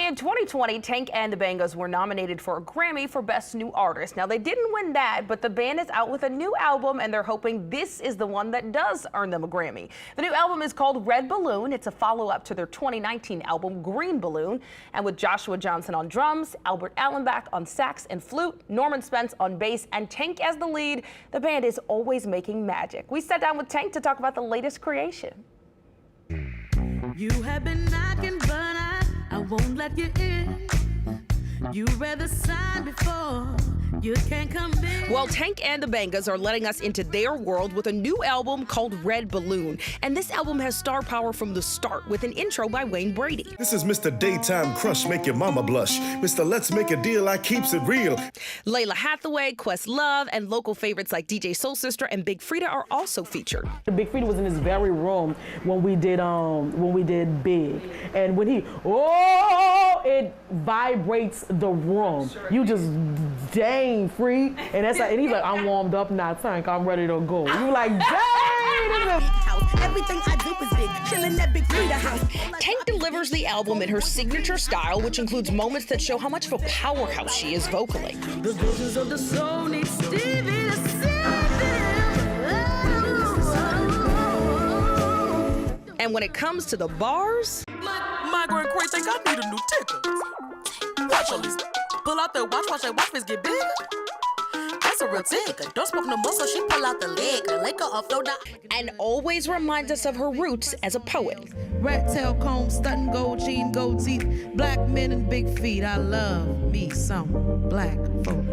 In 2020, Tank and the Bangas were nominated for a Grammy for Best New Artist. Now, they didn't win that, but the band is out with a new album, and they're hoping this is the one that does earn them a Grammy. The new album is called Red Balloon. It's a follow-up to their 2019 album, Green Balloon. And with Joshua Johnson on drums, Albert Allenbach on sax and flute, Norman Spence on bass, and Tank as the lead, the band is always making magic. We sat down with Tank to talk about the latest creation. You have been knocking, but I won't let you in. You read the sign before you can't come in. Well, Tank and the Bangas are letting us into their world with a new album called Red Balloon. And this album has star power from the start with an intro by Wayne Brady. This is Mr. Daytime Crush, make your mama blush. Mr. Let's Make a Deal, I keeps it real. Layla Hathaway, Questlove, and local favorites like DJ Soul Sister and Big Freedia are also featured. Big Freedia was in this very room when we did Big. And when he, it vibrates the room. You just dang free. And that's like, and he's like, I'm warmed up now, Tank, I'm ready to go. You like, dang! Everything I do is big, chillin' that Big Freedia house. Tank delivers the album in her signature style, which includes moments that show how much of a powerhouse she is vocally. The visions of the soul need Stevie to And when it comes to the bars, My grand Quay think I need a new ticker. Watch all this. Pull out the watch that watch face get bigger. That's a real ticker. Don't smoke no more, so she pull out the liquor off no down. and always reminds us of her roots as a poet. Rat tail comb, stunting gold jean, gold teeth, black men and big feet. I love me some black folk.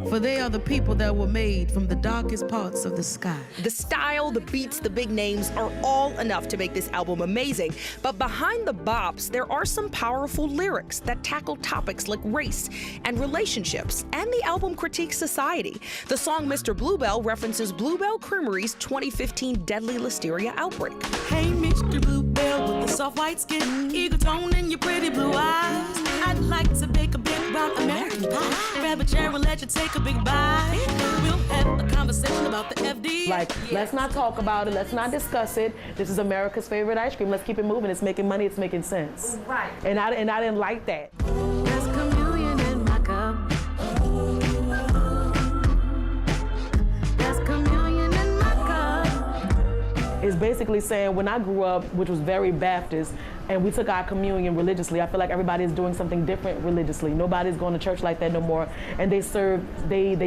For they are the people that were made from the darkest parts of the sky. The style, the beats, the big names are all enough to make this album amazing. But behind the bops, there are some powerful lyrics that tackle topics like race and relationships, and the album critiques society. The song Mr. Bluebell references Bluebell Creamery's 2015 deadly listeria outbreak. Hey, Mr. Bluebell with the soft white skin, eagle tone in your pretty blue eyes. I'd like to bake a big round American pie. Grab a chair and let you take a big bite. We'll have a conversation about the FD. Like, let's not talk about it, let's not discuss it. This is America's favorite ice cream. Let's keep it moving. It's making money, it's making sense. Right. And I didn't like that. There's communion in my cup. There's communion in my cup. It's basically saying when I grew up, which was very Baptist, and we took our communion religiously, I feel like everybody is doing something different religiously. Nobody's going to church like that no more, and they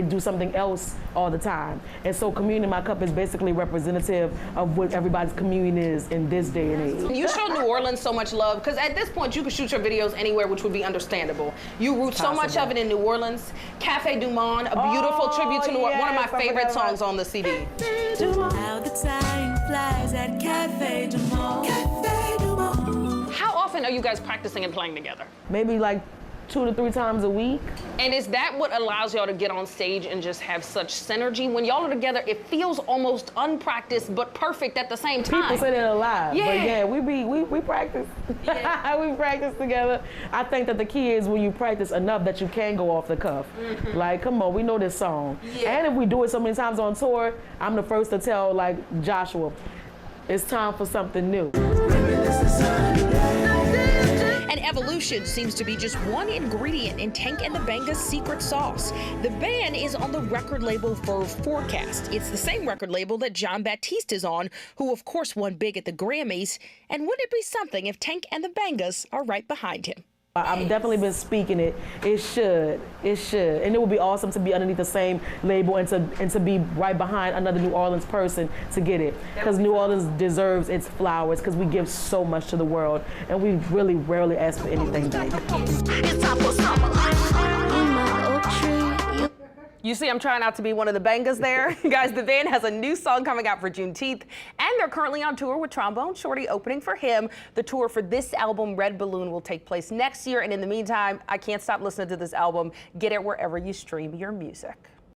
do something else all the time. And so communion in my cup is basically representative of what everybody's communion is in this day and age. You show New Orleans so much love, because at this point you can shoot your videos anywhere, which would be understandable. You root so much of it in New Orleans. Cafe Du Monde, a beautiful tribute to New Orleans, one of my favorite songs on the CD. How the time flies at Cafe Du Monde. Cafe Du Monde. How often are you guys practicing and playing together? Maybe like 2 to 3 times a week. And is that what allows y'all to get on stage and just have such synergy? When y'all are together, it feels almost unpracticed but perfect at the same time. People say they're alive, Yeah. but yeah, we practice. Yeah. We practice together. I think that the key is when you practice enough that you can go off the cuff. Like, come on, we know this song. Yeah. And if we do it so many times on tour, I'm the first to tell, like, Joshua, it's time for something new. And evolution seems to be just one ingredient in Tank and the Bangas' secret sauce. The band is on the record label for Forecast. It's the same record label that John Baptiste is on, who of course won big at the Grammys. And wouldn't it be something if Tank and the Bangas are right behind him? I've definitely been speaking it. It should. And it would be awesome to be underneath the same label and to be right behind another New Orleans person to get it. Because New Orleans deserves its flowers, because we give so much to the world and we really rarely ask for anything back. You see, I'm trying not to be one of the Bangas there. Guys, the band has a new song coming out for Juneteenth, and they're currently on tour with Trombone Shorty opening for him. The tour for this album, Red Balloon, will take place next year, and in the meantime, I can't stop listening to this album. Get it wherever you stream your music.